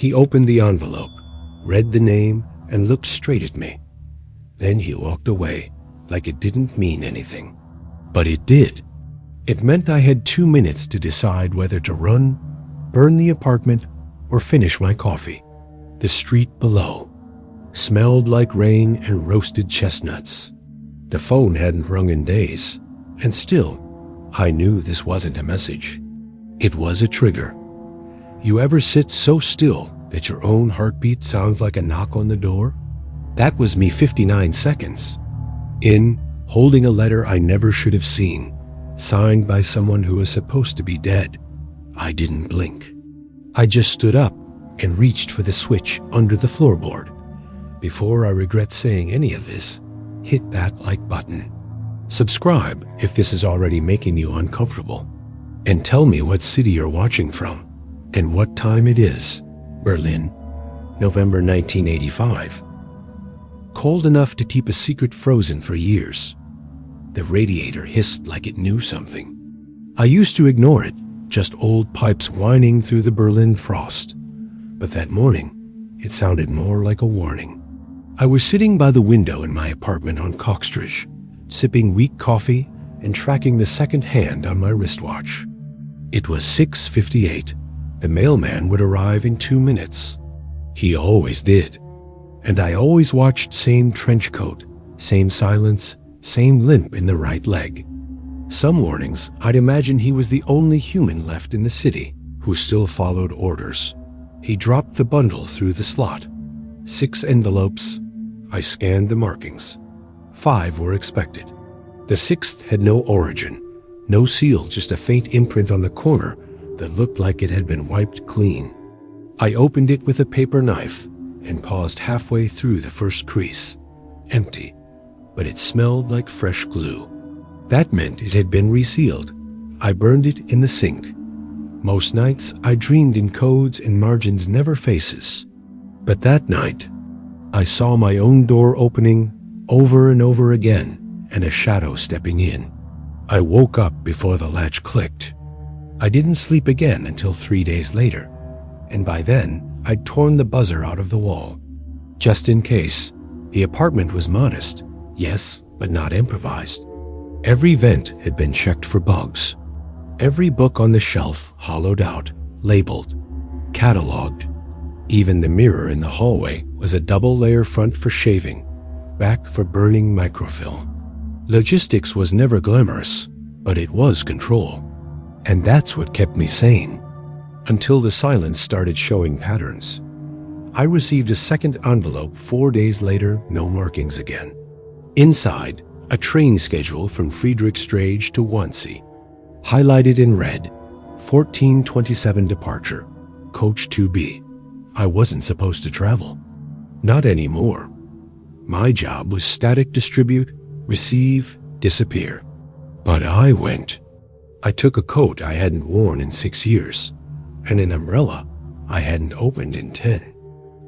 He opened the envelope, read the name, and looked straight at me. Then he walked away, like it didn't mean anything. But it did. It meant I had 2 minutes to decide whether to run, burn the apartment, or finish my coffee. The street below smelled like rain and roasted chestnuts. The phone hadn't rung in days, and still, I knew this wasn't a message. It was a trigger. You ever sit so still that your own heartbeat sounds like a knock on the door? That was me 59 seconds in, holding a letter I never should have seen, signed by someone who was supposed to be dead. I didn't blink. I just stood up and reached for the switch under the floorboard. Before I regret saying any of this, hit that like button. Subscribe if this is already making you uncomfortable. And tell me what city you're watching from and what time it is. Berlin, November 1985. Cold enough to keep a secret frozen for years. The radiator hissed like it knew something. I used to ignore it, just old pipes whining through the Berlin frost. But that morning, it sounded more like a warning. I was sitting by the window in my apartment on Coxstridge, sipping weak coffee and tracking the second hand on my wristwatch. It was 6:58. The mailman would arrive in 2 minutes. He always did. And I always watched same trench coat, same silence, same limp in the right leg. Some mornings, I'd imagine he was the only human left in the city who still followed orders. He dropped the bundle through the slot. 6 envelopes. I scanned the markings. 5 were expected. The 6th had no origin, no seal, just a faint imprint on the corner that looked like it had been wiped clean. I opened it with a paper knife and paused halfway through the first crease. Empty, but it smelled like fresh glue. That meant it had been resealed. I burned it in the sink. Most nights, I dreamed in codes and margins, never faces. But that night, I saw my own door opening over and over again and a shadow stepping in. I woke up before the latch clicked. I didn't sleep again until 3 days later, and by then, I'd torn the buzzer out of the wall. Just in case, the apartment was modest, yes, but not improvised. Every vent had been checked for bugs. Every book on the shelf hollowed out, labeled, cataloged. Even the mirror in the hallway was a double-layer front for shaving, back for burning microfilm. Logistics was never glamorous, but it was control. And that's what kept me sane. Until the silence started showing patterns. I received a second envelope 4 days later, no markings again. Inside, a train schedule from Friedrichstrage to Wannsee. Highlighted in red, 14:27 departure, coach 2B. I wasn't supposed to travel. Not anymore. My job was static distribute, receive, disappear. But I went. I took a coat I hadn't worn in 6 years, and an umbrella I hadn't opened in 10.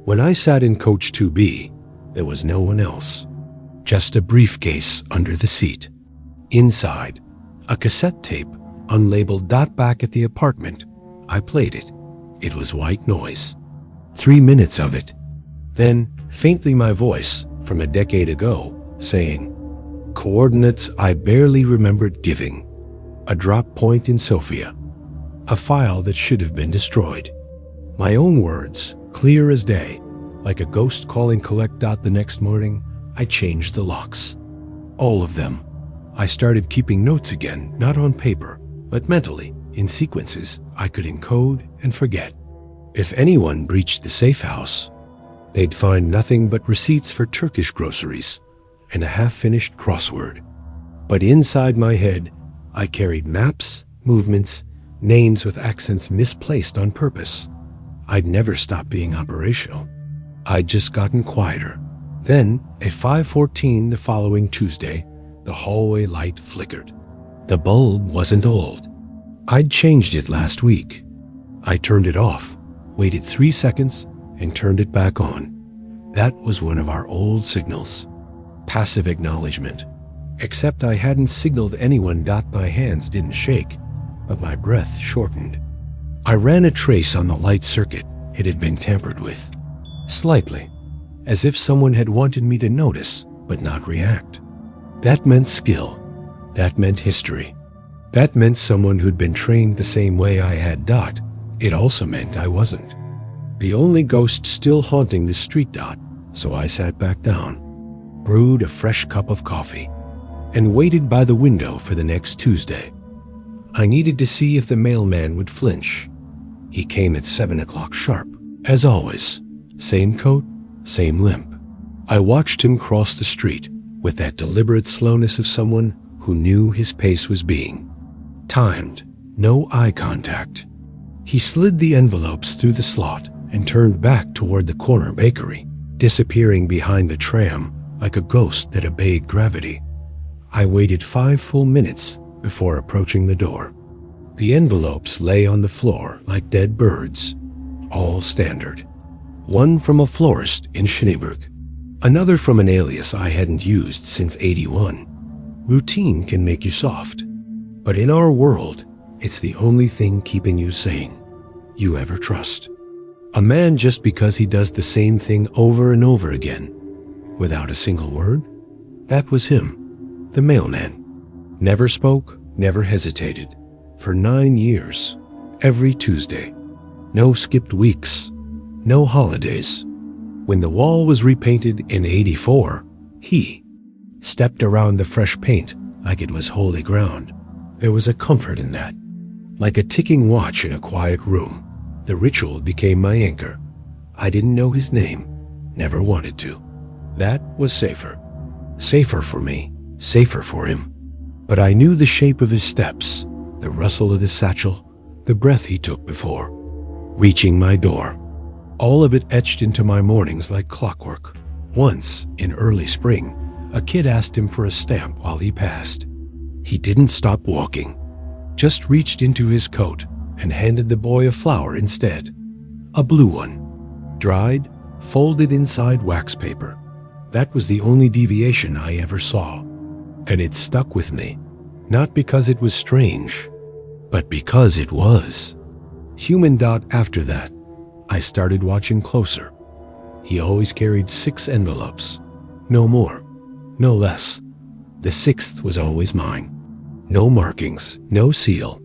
When I sat in coach 2B, there was no one else. Just a briefcase under the seat. Inside, a cassette tape, unlabeled, back at the apartment. I played it. It was white noise. 3 minutes of it. Then, faintly, my voice from a decade ago saying, coordinates I barely remembered giving. A drop point in Sofia. A file that should have been destroyed. My own words, clear as day, like a ghost calling collect. The next morning, I changed the locks. All of them. I started keeping notes again, not on paper, but mentally, in sequences I could encode and forget. If anyone breached the safe house, they'd find nothing but receipts for Turkish groceries and a half-finished crossword. But inside my head, I carried maps, movements, names with accents misplaced on purpose. I'd never stopped being operational. I'd just gotten quieter. Then, at 5:14 the following Tuesday, the hallway light flickered. The bulb wasn't old. I'd changed it last week. I turned it off, waited 3 seconds, and turned it back on. That was one of our old signals. Passive acknowledgement. Except I hadn't signaled anyone. My hands didn't shake, but my breath shortened. I ran a trace on the light circuit, it had been tampered with. Slightly, as if someone had wanted me to notice but not react. That meant skill. That meant history. That meant someone who'd been trained the same way I had Dot. It also meant I wasn't. The only ghost still haunting the street, Dot, so I sat back down, brewed a fresh cup of coffee, and waited by the window for the next Tuesday. I needed to see if the mailman would flinch. He came at 7 o'clock sharp, as always. Same coat, same limp. I watched him cross the street with that deliberate slowness of someone who knew his pace was being timed, no eye contact. He slid the envelopes through the slot and turned back toward the corner bakery, disappearing behind the tram like a ghost that obeyed gravity. I waited 5 full minutes before approaching the door. The envelopes lay on the floor like dead birds, all standard. One from a florist in Schneeberg, another from an alias I hadn't used since '81. Routine can make you soft, but in our world, it's the only thing keeping you sane, you ever trust. A man just because he does the same thing over and over again, without a single word? That was him, the mailman. Never spoke, never hesitated. For 9 years, every Tuesday. No skipped weeks, no holidays. When the wall was repainted in '84, he stepped around the fresh paint like it was holy ground. There was a comfort in that. Like a ticking watch in a quiet room, the ritual became my anchor. I didn't know his name, never wanted to. That was safer. Safer for me, safer for him. But I knew the shape of his steps, the rustle of his satchel, the breath he took before reaching my door. All of it etched into my mornings like clockwork. Once, in early spring, a kid asked him for a stamp while he passed. He didn't stop walking, just reached into his coat and handed the boy a flower instead. A blue one, dried, folded inside wax paper. That was the only deviation I ever saw. And it stuck with me, not because it was strange, but because it was. Human Dot after that, I started watching closer. He always carried 6 envelopes. No more, no less. The 6th was always mine. No markings, no seal.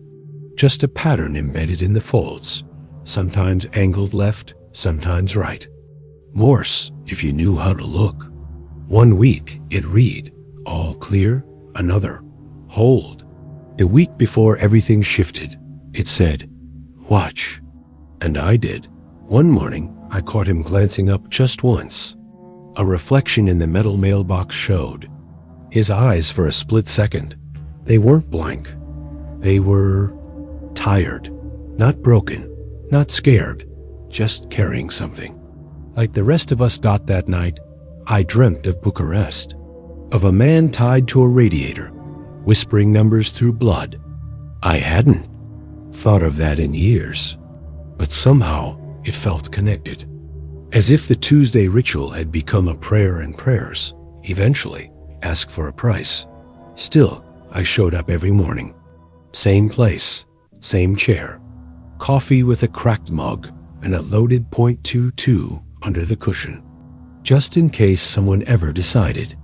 Just a pattern embedded in the folds, sometimes angled left, sometimes right. Morse, if you knew how to look. One week, it read, all clear, another, hold. A week before everything shifted, it said, watch. And I did. One morning, I caught him glancing up just once. A reflection in the metal mailbox showed. His eyes for a split second. They weren't blank. They were tired, not broken, not scared, just carrying something. Like the rest of us, Dot, that night, I dreamt of Bucharest, of a man tied to a radiator, whispering numbers through blood. I hadn't thought of that in years, but somehow it felt connected, as if the Tuesday ritual had become a prayer and prayers, eventually ask for a price. Still, I showed up every morning. Same place, same chair, coffee with a cracked mug and a loaded .22 under the cushion, just in case someone ever decided.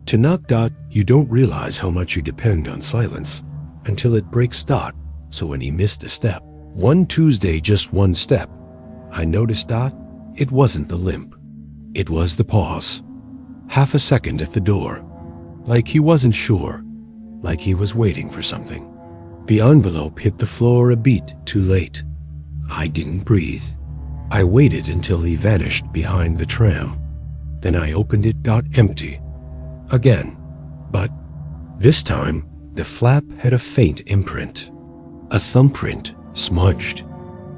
To knock Dot, you don't realize how much you depend on silence until it breaks Dot, so when he missed a step, one Tuesday just one step, I noticed Dot, it wasn't the limp. It was the pause. Half a second at the door. Like he wasn't sure, like he was waiting for something. The envelope hit the floor a beat too late. I didn't breathe. I waited until he vanished behind the tram. Then I opened it, Dot, empty. Again. But this time, the flap had a faint imprint. A thumbprint, smudged.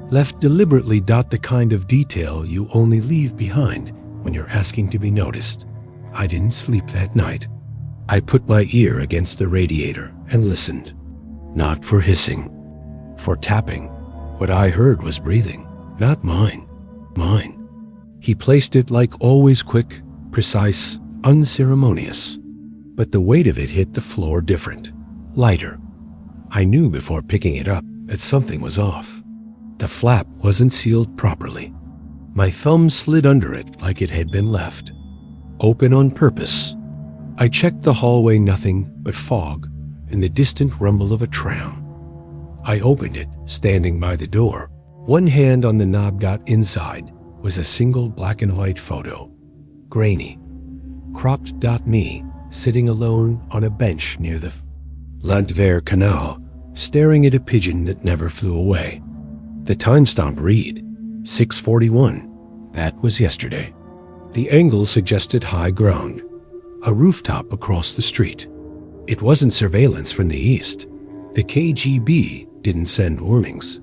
Left deliberately, Dot, the kind of detail you only leave behind when you're asking to be noticed. I didn't sleep that night. I put my ear against the radiator and listened. Not for hissing, for tapping. What I heard was breathing, not mine. Mine. He placed it like always, quick, precise, unceremonious. But the weight of it hit the floor different, lighter. I knew before picking it up that something was off. The flap wasn't sealed properly. My thumb slid under it like it had been left. Open on purpose. I checked the hallway, nothing but fog and the distant rumble of a tram. I opened it, standing by the door. One hand on the knob. Inside was a single black and white photo. Grainy. Cropped. Me, sitting alone on a bench near the Landwehr Canal, staring at a pigeon that never flew away. The timestamp read 6:41. That was yesterday. The angle suggested high ground, a rooftop across the street. It wasn't surveillance from the east. The KGB didn't send warnings.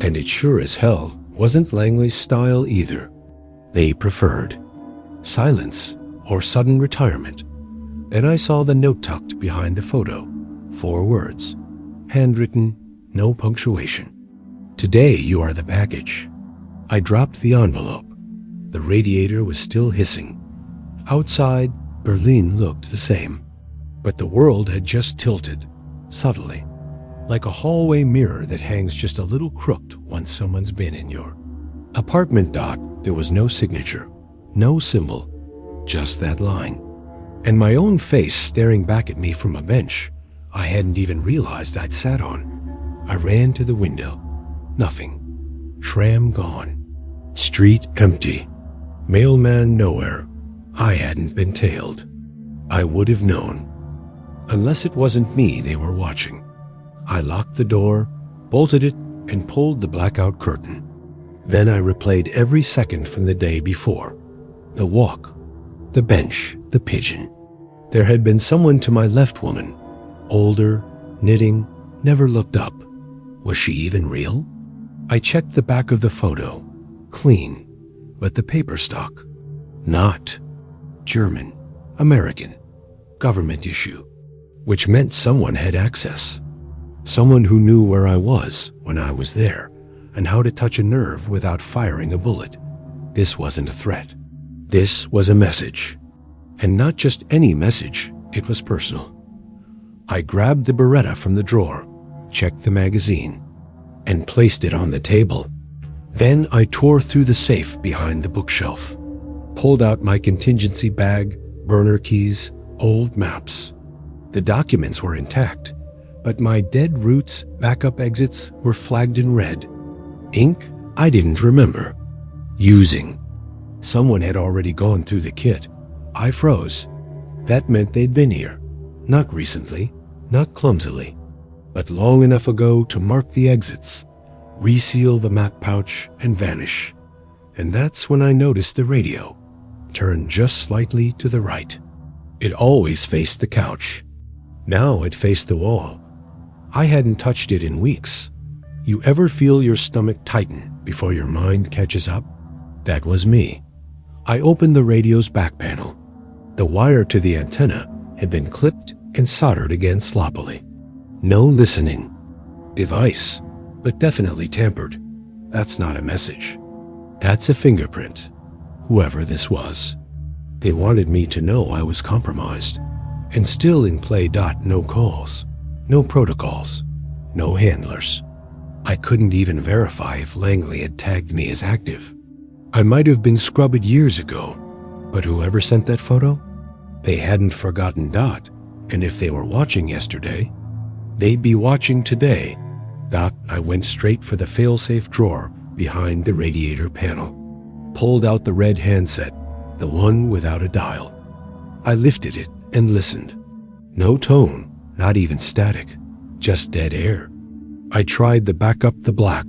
And it sure as hell wasn't Langley's style either. They preferred silence or sudden retirement. Then I saw the note tucked behind the photo. 4 words. Handwritten, no punctuation. Today you are the package. I dropped the envelope. The radiator was still hissing. Outside, Berlin looked the same. But the world had just tilted, subtly, like a hallway mirror that hangs just a little crooked once someone's been in your apartment. There was no signature, no symbol, just that line. And my own face staring back at me from a bench I hadn't even realized I'd sat on. I ran to the window. Nothing. Tram gone. Street empty. Mailman nowhere. I hadn't been tailed. I would have known. Unless it wasn't me they were watching. I locked the door, bolted it, and pulled the blackout curtain. Then I replayed every second from the day before. The walk, the bench, the pigeon. There had been someone to my left, woman. Older, knitting, never looked up. Was she even real? I checked the back of the photo. Clean. But the paper stock. Not. German. American. Government issue. Which meant someone had access. Someone who knew where I was when I was there and how to touch a nerve without firing a bullet. This wasn't a threat. This was a message. And not just any message, it was personal. I grabbed the Beretta from the drawer, checked the magazine, and placed it on the table. Then I tore through the safe behind the bookshelf, pulled out my contingency bag, burner keys, old maps. The documents were intact, but my dead roots backup exits were flagged in red. Ink I didn't remember. Using. Someone had already gone through the kit. I froze. That meant they'd been here. Not recently, not clumsily, but long enough ago to mark the exits, reseal the map pouch, and vanish. And that's when I noticed the radio, turned just slightly to the right. It always faced the couch. Now it faced the wall. I hadn't touched it in weeks. You ever feel your stomach tighten before your mind catches up? That was me. I opened the radio's back panel. The wire to the antenna had been clipped and soldered again sloppily. No listening device, but definitely tampered. That's not a message. That's a fingerprint, whoever this was. They wanted me to know I was compromised. And still in play. No calls, no protocols, no handlers. I couldn't even verify if Langley had tagged me as active. I might have been scrubbed years ago, but whoever sent that photo, they hadn't forgotten. And if they were watching yesterday, they'd be watching today. I went straight for the failsafe drawer behind the radiator panel, pulled out the red handset, the one without a dial. I lifted it and listened. No tone, not even static, just dead air. I tried the backup, the black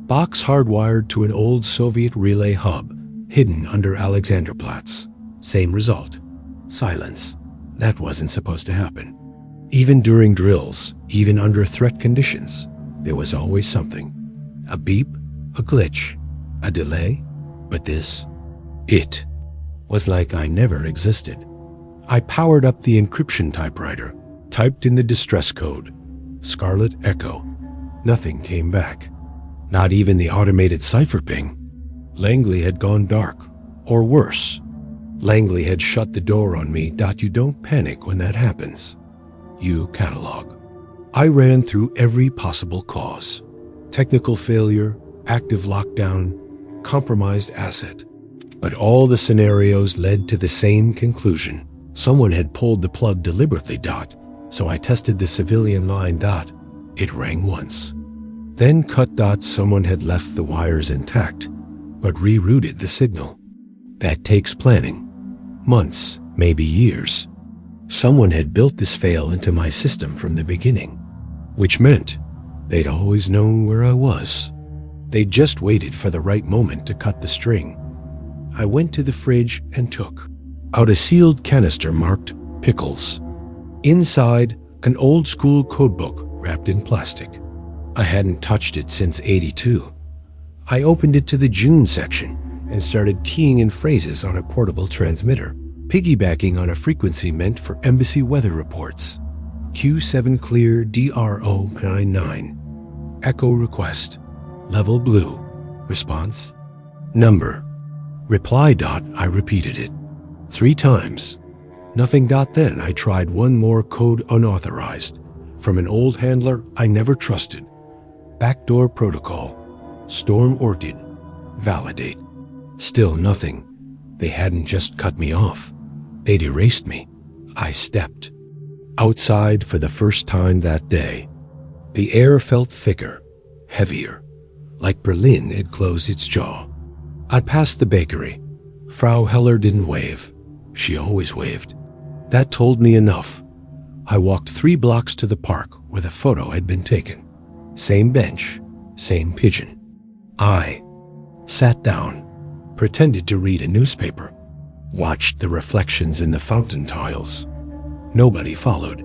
box hardwired to an old Soviet relay hub hidden under Alexanderplatz. Same result. Silence. That wasn't supposed to happen. Even during drills, even under threat conditions, there was always something. A beep, a glitch, a delay. But this, it, was like I never existed. I powered up the encryption typewriter, typed in the distress code, Scarlet Echo. Nothing came back. Not even the automated cipher ping. Langley had gone dark, or worse. Langley had shut the door on me. You don't panic when that happens. You catalog. I ran through every possible cause. Technical failure, active lockdown, compromised asset. But all the scenarios led to the same conclusion. Someone had pulled the plug deliberately, Dot. So I tested the civilian line, Dot. It rang once. Then cut, Dot. Someone had left the wires intact, but rerouted the signal. That takes planning. Months, maybe years. Someone had built this fail into my system from the beginning, which meant they'd always known where I was. They just waited for the right moment to cut the string. I went to the fridge and took out a sealed canister marked pickles. Inside, an old-school codebook wrapped in plastic. I hadn't touched it since '82. I opened it to the June section and started keying in phrases on a portable transmitter, piggybacking on a frequency meant for embassy weather reports. Q7 clear DRO 99. Echo request. Level blue. Response. Number. Reply. Dot. I repeated it 3 times. Nothing. Dot. Then I tried one more code unauthorized from an old handler I never trusted. Backdoor protocol. Storm Orchid. Validate. Still nothing. They hadn't just cut me off. They'd erased me. I stepped outside for the first time that day. The air felt thicker, heavier, like Berlin had closed its jaw. I passed the bakery. Frau Heller didn't wave. She always waved. That told me enough. I walked 3 blocks to the park where the photo had been taken. Same bench, same pigeon. I sat down, pretended to read a newspaper, watched the reflections in the fountain tiles. Nobody followed.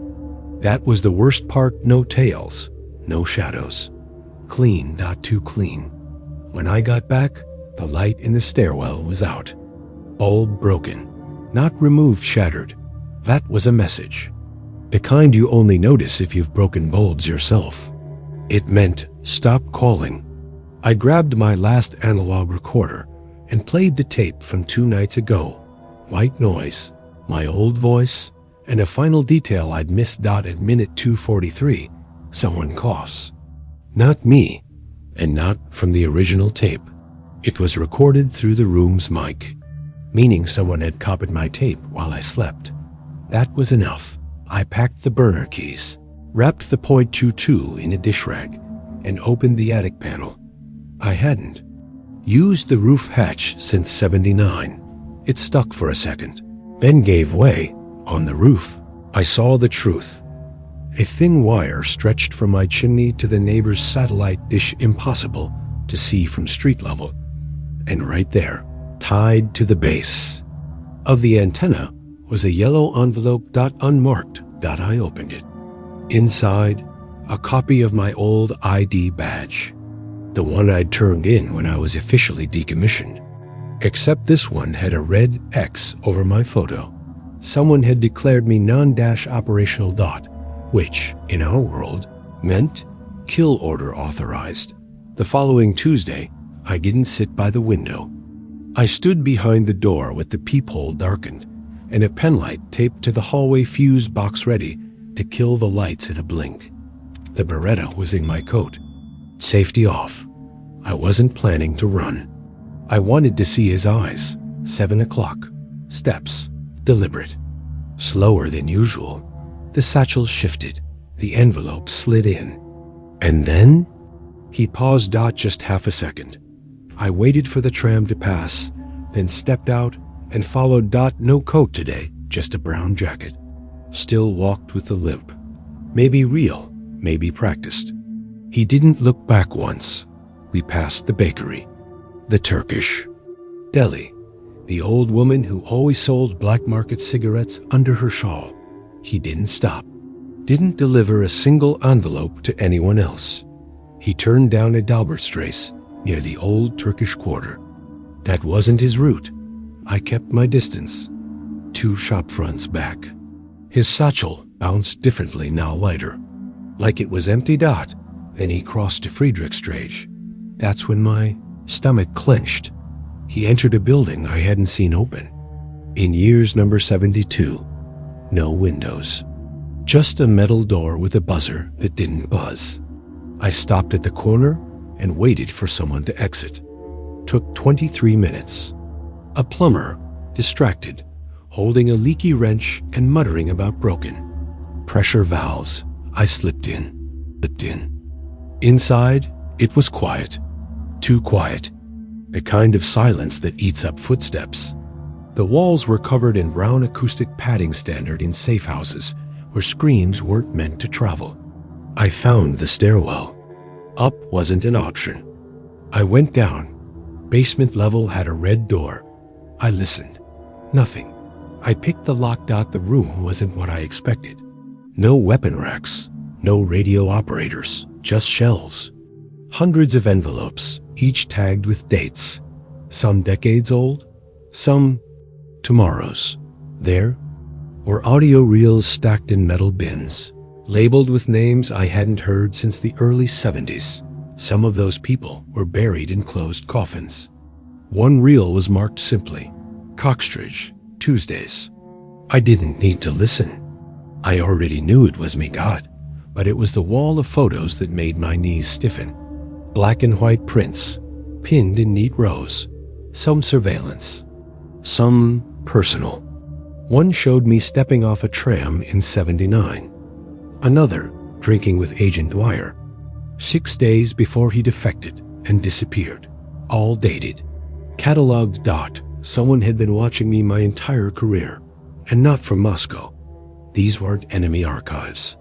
That was the worst part. No tails, no shadows. Clean, not too clean. When I got back, the light in the stairwell was out. Bulb broken, not removed, shattered. That was a message. The kind you only notice if you've broken bulbs yourself. It meant stop calling. I grabbed my last analog recorder and played the tape from 2 nights ago. White noise, my old voice, and a final detail I'd missed. Dot. At minute 2:43, someone coughs. Not me, and not from the original tape. It was recorded through the room's mic, meaning someone had copied my tape while I slept. That was enough. I packed the burner keys, wrapped the .22 in a dish rag, and opened the attic panel. I hadn't used the roof hatch since '79. It stuck for a second, then gave way. On the roof, I saw the truth. A thin wire stretched from my chimney to the neighbor's satellite dish, impossible to see from street level. And right there, tied to the base of the antenna, was a yellow envelope. Unmarked. I opened it. Inside, a copy of my old ID badge, the one I'd turned in when I was officially decommissioned. Except this one had a red X over my photo. Someone had declared me non-operational. Which, in our world, meant kill order authorized. The following Tuesday, I didn't sit by the window. I stood behind the door with the peephole darkened and a penlight taped to the hallway fuse box, ready to kill the lights in a blink. The Beretta was in my coat. Safety off. I wasn't planning to run. I wanted to see his eyes. 7 o'clock. Steps. Deliberate. Slower than usual. The satchel shifted. The envelope slid in. And then he paused. Just half a second. I waited for the tram to pass, then stepped out and followed. No coat today, just a brown jacket. Still walked with the limp. Maybe real, maybe practiced. He didn't look back once. We passed the bakery, the Turkish deli, the old woman who always sold black market cigarettes under her shawl. He didn't stop. Didn't deliver a single envelope to anyone else. He turned down a Dauberstrasse near the old Turkish quarter. That wasn't his route. I kept my distance. 2 shop fronts back. His satchel bounced differently, now lighter, like it was empty. Then he crossed to Friedrichstrasse. That's when my stomach clenched. He entered a building I hadn't seen open in years. Number 72. No windows. Just a metal door with a buzzer that didn't buzz. I stopped at the corner and waited for someone to exit. took 23 minutes. A plumber, distracted, holding a leaky wrench and muttering about broken pressure valves. I slipped in. Inside, it was quiet. Too quiet. The kind of silence that eats up footsteps. The walls were covered in brown acoustic padding standard in safe houses where screams weren't meant to travel. I found the stairwell. Up wasn't an option. I went down. Basement level had a red door. I listened. Nothing. I picked the lock. The room wasn't what I expected. No weapon racks. No radio operators. Just shelves. Hundreds of envelopes, each tagged with dates. Some decades old. Some tomorrows. There were audio reels stacked in metal bins, labeled with names I hadn't heard since the early 70s. Some of those people were buried in closed coffins. One reel was marked simply, Coxstridge, Tuesdays. I didn't need to listen. I already knew it was me, God, but it was the wall of photos that made my knees stiffen. Black and white prints, pinned in neat rows. Some surveillance, some personal. One showed me stepping off a tram in '79. Another, drinking with Agent Dwyer, 6 days before he defected and disappeared. All dated. Cataloged. Someone had been watching me my entire career, and not from Moscow. These weren't enemy archives.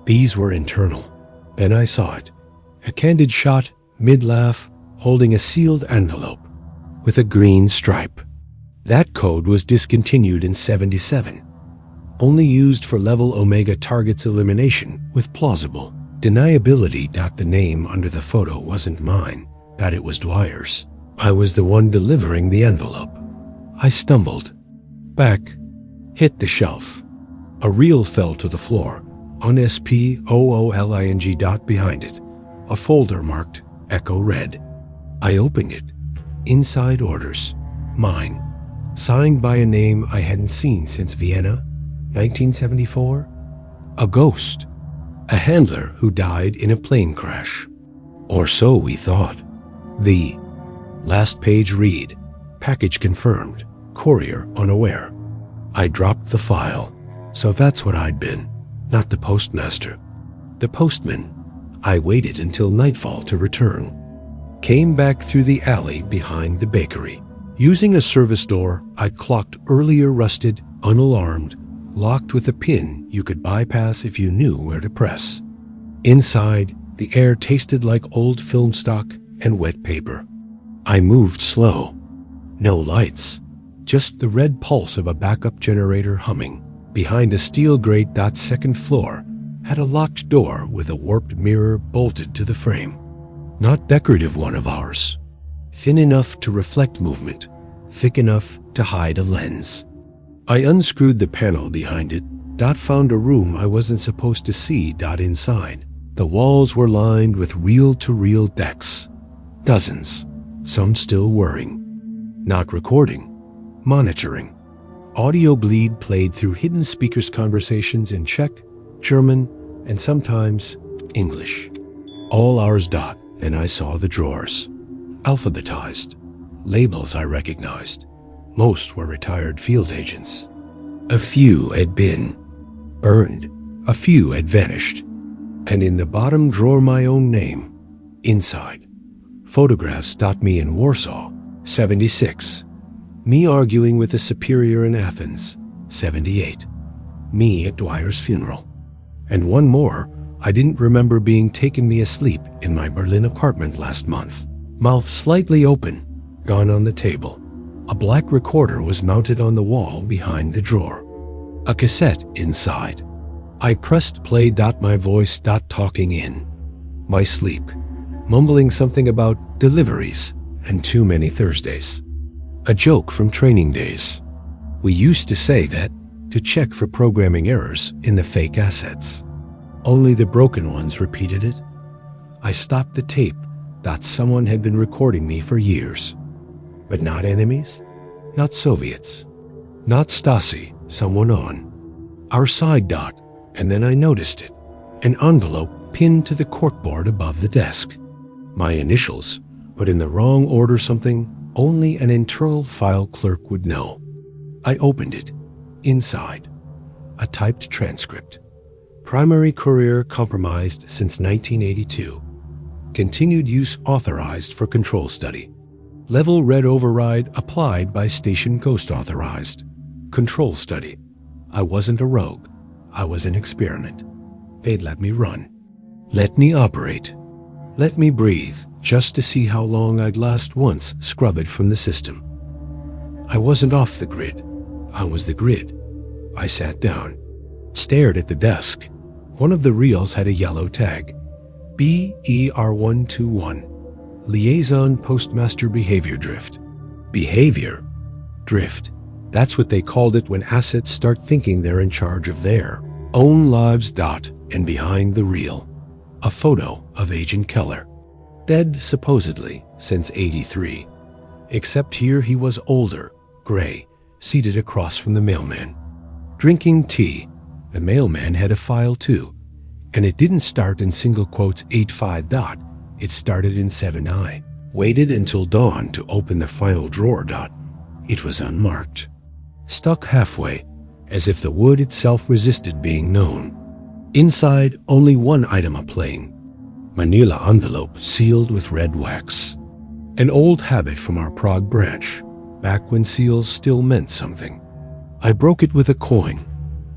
These were internal. Then I saw it. A candid shot, mid-laugh, holding a sealed envelope with a green stripe. That code was discontinued in '77. Only used for level Omega targets elimination with plausible deniability. The name under the photo wasn't mine, that it was Dwyer's. I was the one delivering the envelope. I stumbled back, hit the shelf. A reel fell to the floor, on SPOOLING. Behind it, a folder marked Echo Red. I opened it. Inside orders. Mine. Signed by a name I hadn't seen since Vienna, 1974. A ghost. A handler who died in a plane crash. Or so we thought. The last page read, package confirmed, courier unaware. I dropped the file. So that's what I'd been, not the postmaster. The postman. I waited until nightfall to return. Came back through the alley behind the bakery. Using a service door I'd clocked earlier, rusted, unalarmed, locked with a pin you could bypass if you knew where to press. Inside, the air tasted like old film stock and wet paper. I moved slow. No lights, just the red pulse of a backup generator humming. Behind a steel grate. Second floor had a locked door with a warped mirror bolted to the frame. Not decorative one of ours. Thin enough to reflect movement, thick enough to hide a lens. I unscrewed the panel behind it. Found a room I wasn't supposed to see. Inside, the walls were lined with reel-to-reel decks. Dozens, some still whirring. Not recording, monitoring. Audio bleed played through hidden speakers, conversations in Czech, German, and sometimes English. All ours. And I saw the drawers. Alphabetized. Labels I recognized. Most were retired field agents. A few had been burned. A few had vanished. And in the bottom drawer, my own name. Inside, photographs. Me in Warsaw, 76. Me arguing with a superior in Athens, 78. Me at Dwyer's funeral. And one more, I didn't remember being taken me asleep in my Berlin apartment last month. Mouth slightly open, gone on the table. A black recorder was mounted on the wall behind the drawer. A cassette inside. I pressed play. My voice. Talking in my sleep, mumbling something about deliveries and too many Thursdays. A joke from training days. We used to say that to check for programming errors in the fake assets. Only the broken ones repeated it. I stopped the tape. Someone had been recording me for years. But not enemies, not Soviets, not Stasi, someone on our side. And then I noticed it, an envelope pinned to the corkboard above the desk. My initials, put in the wrong order something only an internal file clerk would know. I opened it. Inside, a typed transcript. Primary courier compromised since 1982. Continued use authorized for control study. Level red override applied by station ghost authorized. Control study. I wasn't a rogue. I was an experiment. They'd let me run. Let me operate. Let me breathe just to see how long I'd last once scrub it from the system. I wasn't off the grid. I was the grid. I sat down, stared at the desk. One of the reels had a yellow tag. BER121. Liaison Postmaster Behavior Drift. Behavior? Drift. That's what they called it when assets start thinking they're in charge of their own lives. And behind the reel, a photo of Agent Keller. Dead, supposedly, since '83. Except here he was older, gray, seated across from the mailman. Drinking tea. The mailman had a file too. And it didn't start in single quotes 85. It started in 7I. Waited until dawn to open the final drawer. It was unmarked. Stuck halfway, as if the wood itself resisted being known. Inside, only one item of plain. Manila envelope sealed with red wax. An old habit from our Prague branch, back when seals still meant something. I broke it with a coin.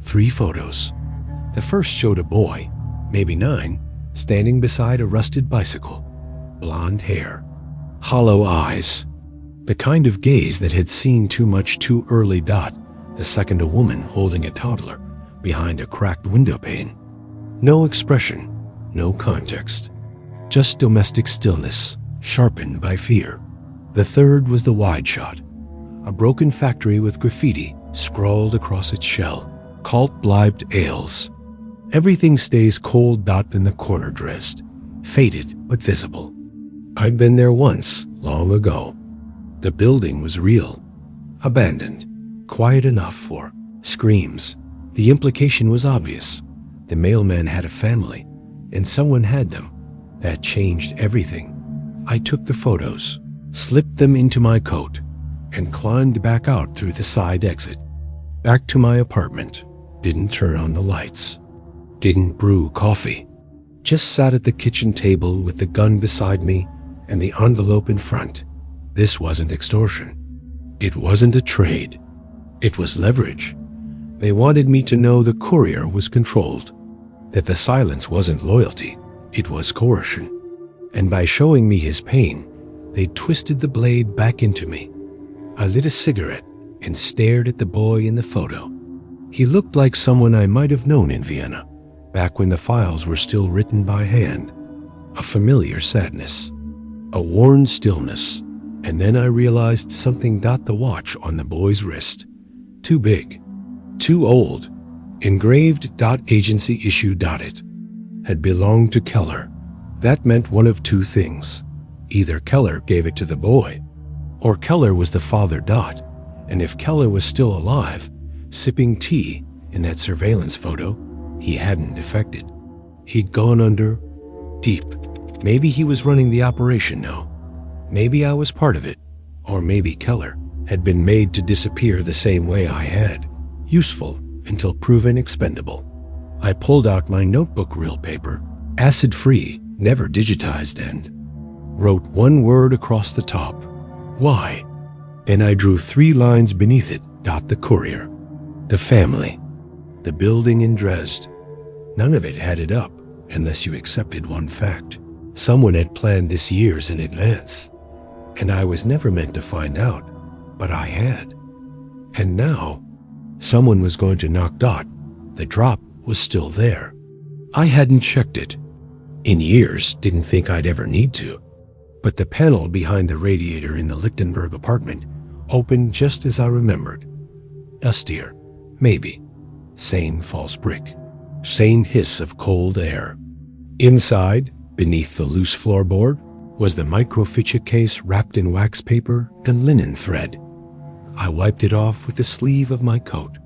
3 photos. The first showed a boy, maybe 9, standing beside a rusted bicycle. Blonde hair. Hollow eyes. The kind of gaze that had seen too much too early. The second a woman holding a toddler behind a cracked window pane. No expression, no context. Just domestic stillness, sharpened by fear. The third was the wide shot. A broken factory with graffiti scrawled across its shell. Cult-blibed ales. Everything stays cold. In the corner dressed, faded but visible. I'd been there once, long ago. The building was real. Abandoned. Quiet enough for screams. The implication was obvious. The mailman had a family, and someone had them. That changed everything. I took the photos, slipped them into my coat, and climbed back out through the side exit. Back to my apartment. Didn't turn on the lights. Didn't brew coffee. Just sat at the kitchen table with the gun beside me and the envelope in front. This wasn't extortion. It wasn't a trade. It was leverage. They wanted me to know the courier was controlled, that the silence wasn't loyalty, it was coercion. And by showing me his pain, they twisted the blade back into me. I lit a cigarette and stared at the boy in the photo. He looked like someone I might have known in Vienna, back when the files were still written by hand. A familiar sadness, a worn stillness, and then I realized something. The watch on the boy's wrist. Too big, too old, engraved. Agency issue. It had belonged to Keller. That meant one of two things. Either Keller gave it to the boy, or Keller was the father. And if Keller was still alive, sipping tea in that surveillance photo, he hadn't defected. He'd gone under, deep. Maybe he was running the operation now. Maybe I was part of it. Or maybe Keller had been made to disappear the same way I had. Useful until proven expendable. I pulled out my notebook reel paper, acid-free, never digitized, and wrote one word across the top. Why? And I drew 3 lines beneath it. The courier. The family. The building in Dresde. None of it added up, unless you accepted one fact. Someone had planned this years in advance. And I was never meant to find out, but I had. And now, someone was going to knock. The drop was still there. I hadn't checked it. In years, didn't think I'd ever need to. But the panel behind the radiator in the Lichtenberg apartment opened just as I remembered. Dustier, maybe. Same false brick. Same hiss of cold air. Inside, beneath the loose floorboard, was the microfiche case wrapped in wax paper and linen thread. I wiped it off with the sleeve of my coat.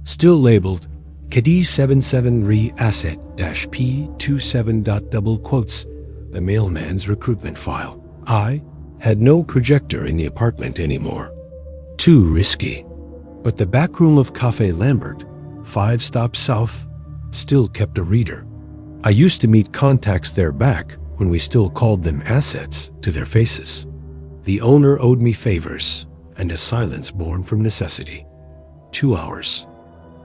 Still labeled KD 77 Re Asset -P27. The mailman's recruitment file. I Had no projector in the apartment anymore. Too risky. But the back room of Café Lambert, 5 stops south, still kept a reader. I used to meet contacts there back when we still called them assets to their faces. The owner owed me favors and a silence born from necessity. 2 hours.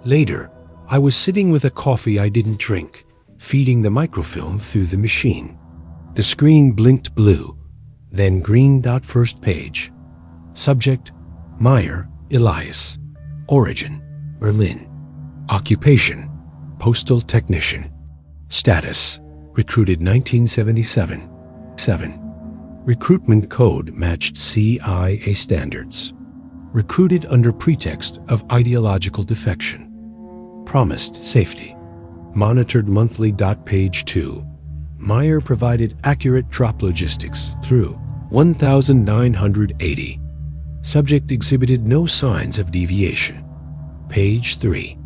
Later, I was sitting with a coffee I didn't drink, feeding the microfilm through the machine. The screen blinked blue, then green. First page. Subject, Meyer, Elias. Origin, Berlin. Occupation, postal technician. Status, recruited 1977. 7. Recruitment code matched CIA standards. Recruited under pretext of ideological defection. Promised safety. Monitored monthly. Page 2. Meyer provided accurate drop logistics through 1980. Subject exhibited no signs of deviation. Page 3.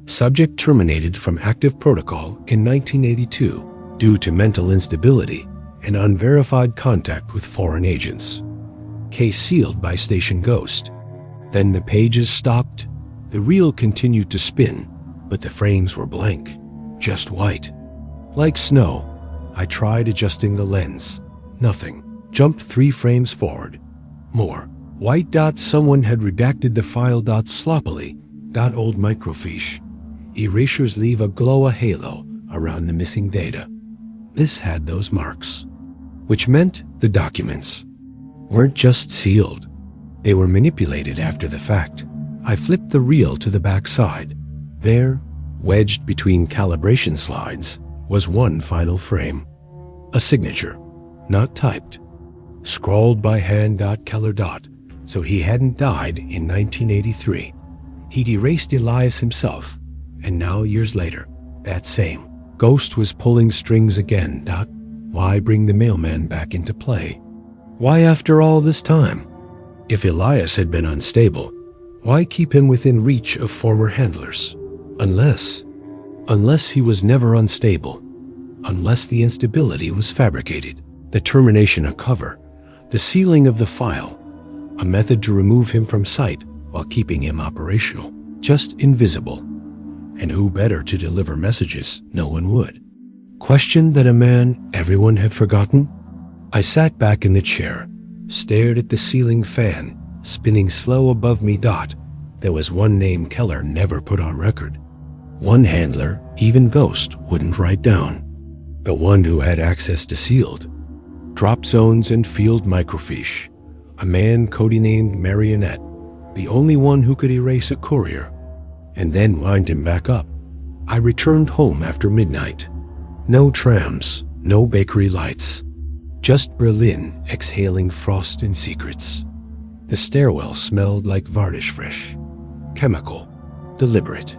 Subject terminated from active protocol in 1982 due to mental instability and unverified contact with foreign agents. Case sealed by Station Ghost. Then the pages stopped. The reel continued to spin, but the frames were blank, just white. Like snow, I tried adjusting the lens. Nothing. Jumped 3 frames forward. More. White. Someone had redacted the file. Sloppily. Old microfiche. Erasures leave a halo around the missing data. This had those marks, which meant the documents weren't just sealed. They were manipulated after the fact. I flipped the reel to the back side. There, wedged between calibration slides, was one final frame. A signature, not typed. Scrawled by hand. Keller. So he hadn't died in 1983. He'd erased Elias himself, and now years later, that same ghost was pulling strings again. Why bring the mailman back into play? Why after all this time? If Elias had been unstable, why keep him within reach of former handlers? Unless he was never unstable. Unless the instability was fabricated. The termination a cover. The sealing of the file. A method to remove him from sight while keeping him operational. Just invisible. And who better to deliver messages? No one would. Question that a man everyone had forgotten? I sat back in the chair, stared at the ceiling fan, spinning slow above me. There was one name Keller never put on record. One handler, even Ghost, wouldn't write down. The one who had access to sealed drop zones and field microfiche. A man codenamed Marionette, the only one who could erase a courier, and then wind him back up. I returned home after midnight. No trams, no bakery lights. Just Berlin exhaling frost and secrets. The stairwell smelled like Varnish-Fresh. Chemical. Deliberate.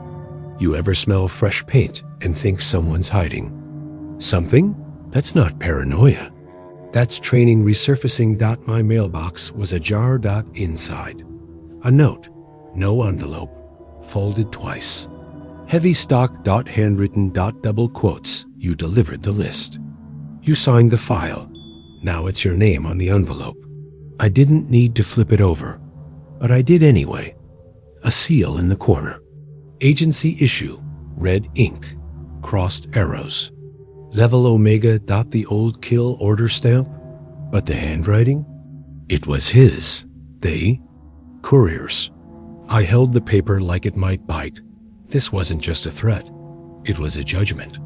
You ever smell fresh paint and think someone's hiding something? That's not paranoia. That's training resurfacing. My mailbox was ajar. Inside. A note. No envelope. Folded twice. Heavy stock. Handwritten. Double quotes. You delivered the list. You signed the file. Now it's your name on the envelope. I didn't need to flip it over, but I did anyway. A seal in the corner. Agency issue. Red ink. Crossed arrows. Level Omega. The old kill order stamp. But the handwriting? It was his. They? Couriers. I held the paper like it might bite. This wasn't just a threat. It was a judgment.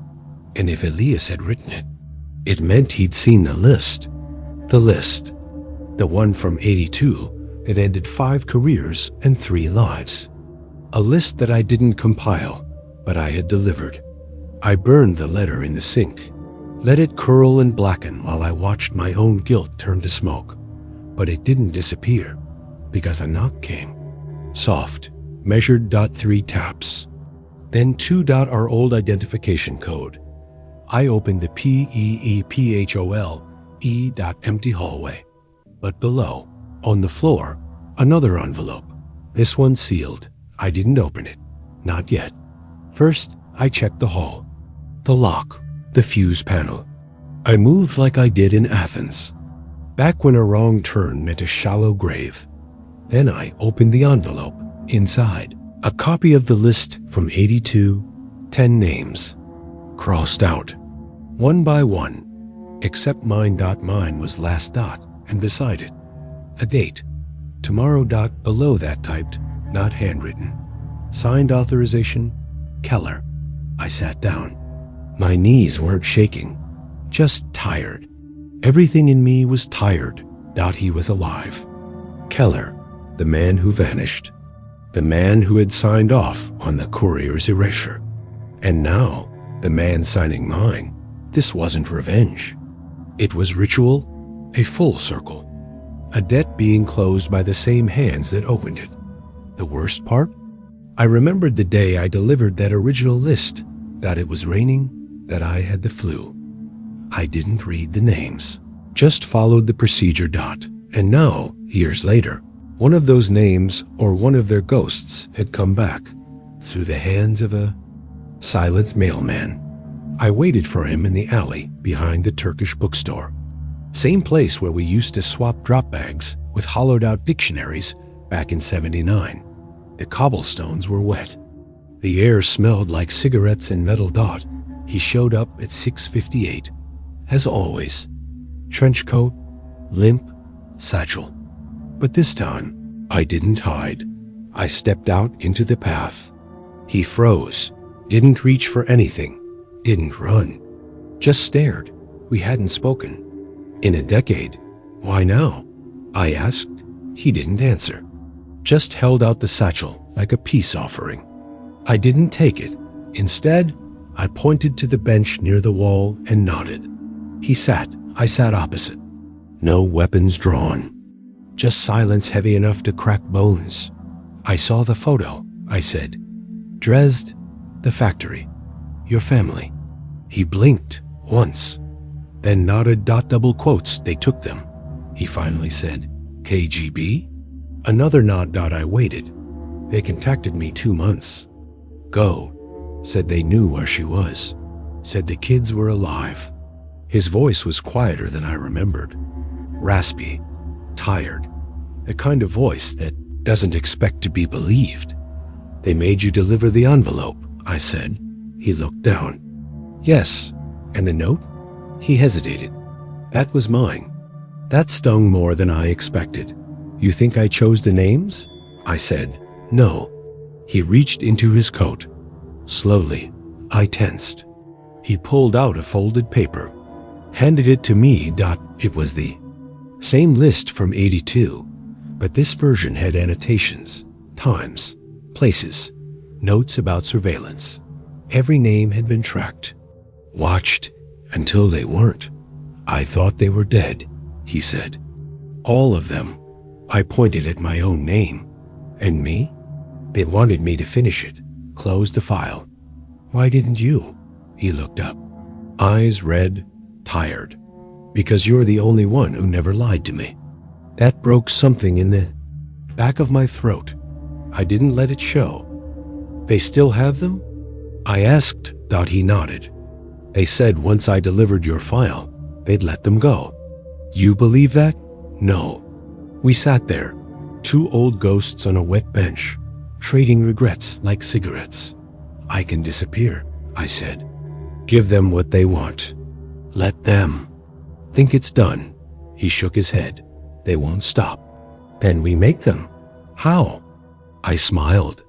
And if Elias had written it, it meant he'd seen the list. The list. The one from 82 that ended 5 careers and 3 lives. A list that I didn't compile, but I had delivered. I burned the letter in the sink. Let it curl and blacken while I watched my own guilt turn to smoke. But it didn't disappear, because a knock came. Soft, measured. 3 taps. Then 2. Our old identification code. I opened the PEEPHOL empty hallway. But below, on the floor, another envelope. This one sealed. I didn't open it. Not yet. First, I checked the hall. The lock. The fuse panel. I moved like I did in Athens. back when a wrong turn meant a shallow grave. Then I opened the envelope. Inside, a copy of the list from 82, 10 names. Crossed out, one by one, except mine. Mine was last dot, and beside it, a date. Tomorrow. Below that typed, not handwritten. Signed authorization, Keller. I sat down. My knees weren't shaking, just tired. Everything in me was tired. He was alive. Keller, the man who vanished. The man who had signed off on the courier's erasure. And now, the man signing mine. This wasn't revenge. It was ritual, a full circle. A debt being closed by the same hands that opened it. The worst part? I remembered the day I delivered that original list, that it was raining, that I had the flu. I didn't read the names, just followed the procedure. And now, years later, one of those names or one of their ghosts had come back through the hands of a silent mailman. I waited for him in the alley behind the Turkish bookstore. Same place where we used to swap drop bags with hollowed-out dictionaries back in '79. The cobblestones were wet. The air smelled like cigarettes and metal. He showed up at 6:58, as always. Trench coat, limp, satchel. But this time, I didn't hide. I stepped out into the path. He froze, didn't reach for anything, didn't run, just stared. We hadn't spoken. In a decade. Why now? I asked. He didn't answer. Just held out the satchel like a peace offering. I didn't take it. Instead, I pointed to the bench near the wall and nodded. He sat. I sat opposite. No weapons drawn. Just silence heavy enough to crack bones. I saw the photo, I said. Dresde, the factory. Your family. He blinked once, then nodded. Double quotes, they took them. He finally said, KGB? Another nod. I waited. They contacted me 2 months. Go. Said they knew where she was. Said the kids were alive. His voice was quieter than I remembered. Raspy. Tired. The kind of voice that doesn't expect to be believed. They made you deliver the envelope, I said. He looked down. Yes. And the note? He hesitated. That was mine. That stung more than I expected. You think I chose the names? I said. No. He reached into his coat. Slowly, I tensed. He pulled out a folded paper, handed it to me. It was the same list from '82, but this version had annotations, times, places, notes about surveillance. Every name had been tracked, watched until they weren't. I thought they were dead, he said. All of them. I pointed at my own name. And me? They wanted me to finish it, close the file. Why didn't you? He looked up. Eyes red, tired. Because you're the only one who never lied to me. That broke something in the back of my throat. I didn't let it show. They still have them? I asked. He nodded. They said once I delivered your file, they'd let them go. You believe that? No. We sat there, two old ghosts on a wet bench, trading regrets like cigarettes. I can disappear, I said. Give them what they want. Let them. Think it's done. He shook his head. They won't stop. Then we make them. How? I smiled.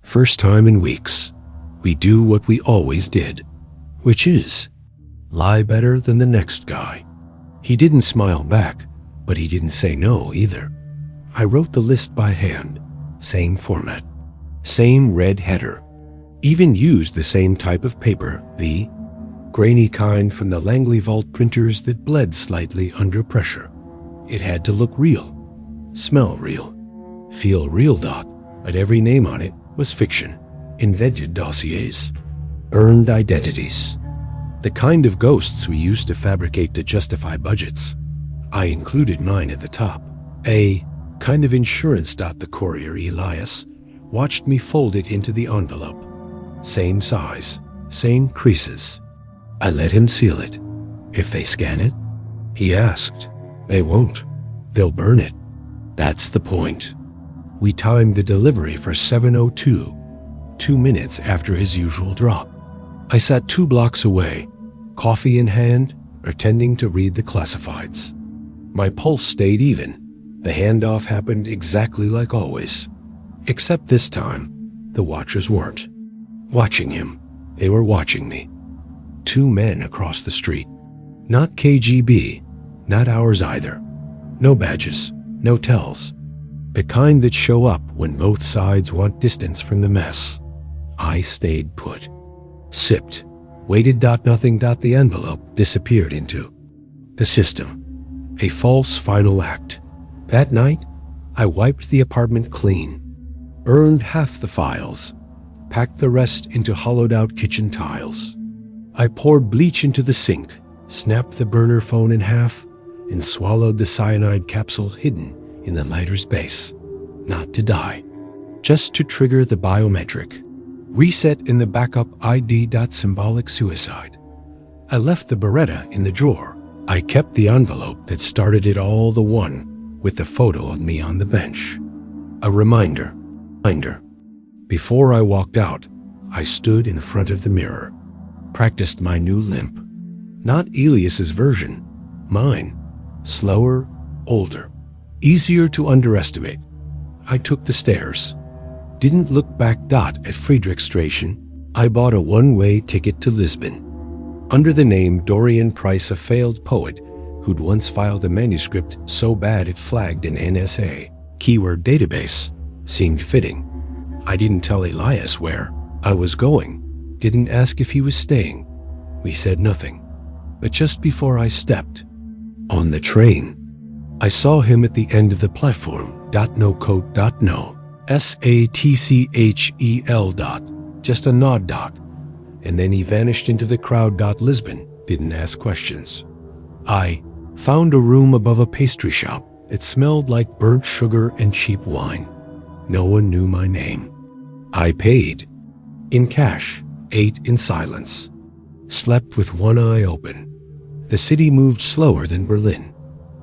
First time in weeks. We do what we always did, which is lie better than the next guy. He didn't smile back, but he didn't say no either. I wrote the list by hand, same format, same red header, even used the same type of paper, the grainy kind from the Langley Vault printers that bled slightly under pressure. It had to look real, smell real, feel real. But every name on it was fiction, invented dossiers, earned identities, the kind of ghosts we used to fabricate to justify budgets. I included mine at the top, a kind of insurance. The courier, Elias, watched me fold it into the envelope. Same size, same creases. I let him seal it. If they scan it? He asked. They won't. They'll burn it. That's the point. We timed the delivery for 7:02, 2 minutes after his usual drop. I sat 2 blocks away, coffee in hand, pretending to read the classifieds. My pulse stayed even. The handoff happened exactly like always. Except this time, the watchers weren't watching him. They were watching me. 2 men across the street. Not KGB, not ours either. No badges, no tells. The kind that show up when both sides want distance from the mess. I stayed put. Sipped. Waited. Nothing. The envelope disappeared into the system. A false final act. That night, I wiped the apartment clean. Burned half the files. Packed the rest into hollowed-out kitchen tiles. I poured bleach into the sink, snapped the burner phone in half, and swallowed the cyanide capsule hidden in the lighter's base. Not to die. Just to trigger the biometric. Reset in the backup ID. Symbolic suicide. I left the Beretta in the drawer. I kept the envelope that started it all, the one with the photo of me on the bench. A reminder. Before I walked out, I stood in front of the mirror. Practiced my new limp. Not Elias's version. Mine. Slower, older. Easier to underestimate. I took the stairs. Didn't look back. At Friedrich Station, I bought a one-way ticket to Lisbon. Under the name Dorian Price, a failed poet who'd once filed a manuscript so bad it flagged an NSA keyword database, seemed fitting. I didn't tell Elias where I was going, didn't ask if he was staying. We said nothing. But just before I stepped on the train, I saw him at the end of the platform. No coat. No. SATCHEL. Just a nod. And then he vanished into the crowd. Lisbon. Didn't ask questions. I found a room above a pastry shop that smelled like burnt sugar and cheap wine. No one knew my name. I paid in cash, ate in silence, slept with one eye open. The city moved slower than Berlin.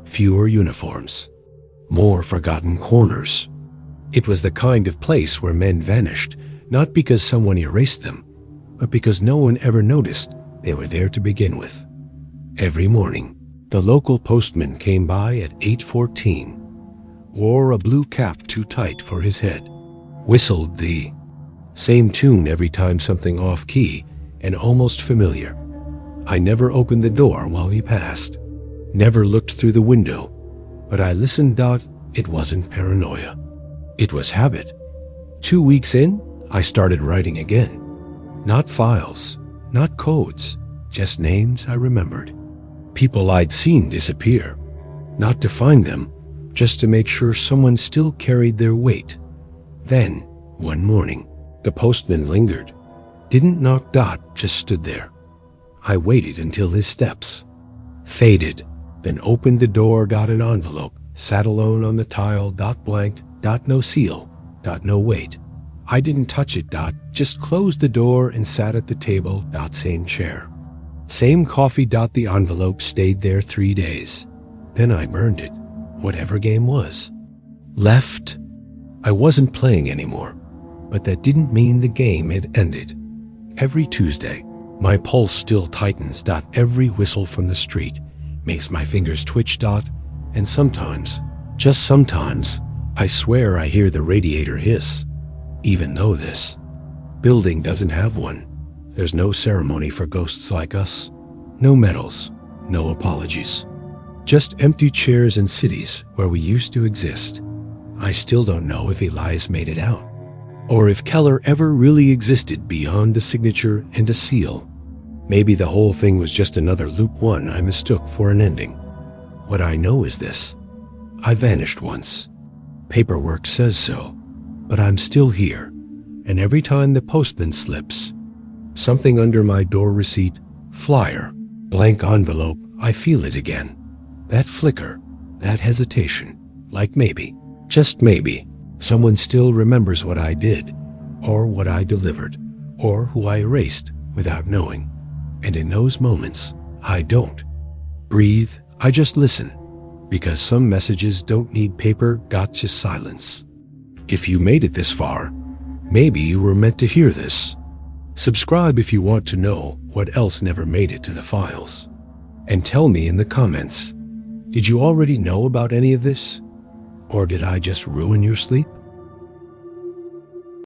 Fewer uniforms. More forgotten corners. It was the kind of place where men vanished, not because someone erased them, but because no one ever noticed they were there to begin with. Every morning, the local postman came by at 8:14, wore a blue cap too tight for his head, whistled the same tune every time, something off-key and almost familiar. I never opened the door while he passed, never looked through the window, but I listened. It wasn't paranoia. It was habit. 2 weeks in, I started writing again. Not files, not codes, just names I remembered. People I'd seen disappear. Not to find them, just to make sure someone still carried their weight. Then, one morning, the postman lingered. Didn't knock. Just stood there. I waited until his steps faded, then opened the door. An envelope, sat alone on the tile. Blank. No seal. No weight. I didn't touch it. Just closed the door and sat at the table. Same chair. Same coffee. The envelope stayed there 3 days. Then I burned it. Whatever game was. Left. I wasn't playing anymore, but that didn't mean the game had ended. Every Tuesday, my pulse still tightens. Every whistle from the street makes my fingers twitch. And sometimes, just sometimes, I swear I hear the radiator hiss. Even though this building doesn't have one, there's no ceremony for ghosts like us. No medals, no apologies. Just empty chairs in cities where we used to exist. I still don't know if Elias made it out, or if Keller ever really existed beyond a signature and a seal. Maybe the whole thing was just another loop, one I mistook for an ending. What I know is this: I vanished once. Paperwork says so, but I'm still here, and every time the postman slips something under my door, receipt, flyer, blank envelope, I feel it again. That flicker, that hesitation, like maybe, just maybe, someone still remembers what I did, or what I delivered, or who I erased without knowing. And in those moments, I don't breathe, I just listen. because some messages don't need paper gotcha silence. If you made it this far, maybe you were meant to hear this. Subscribe if you want to know what else never made it to the files. And tell me in the comments, did you already know about any of this? Or did I just ruin your sleep?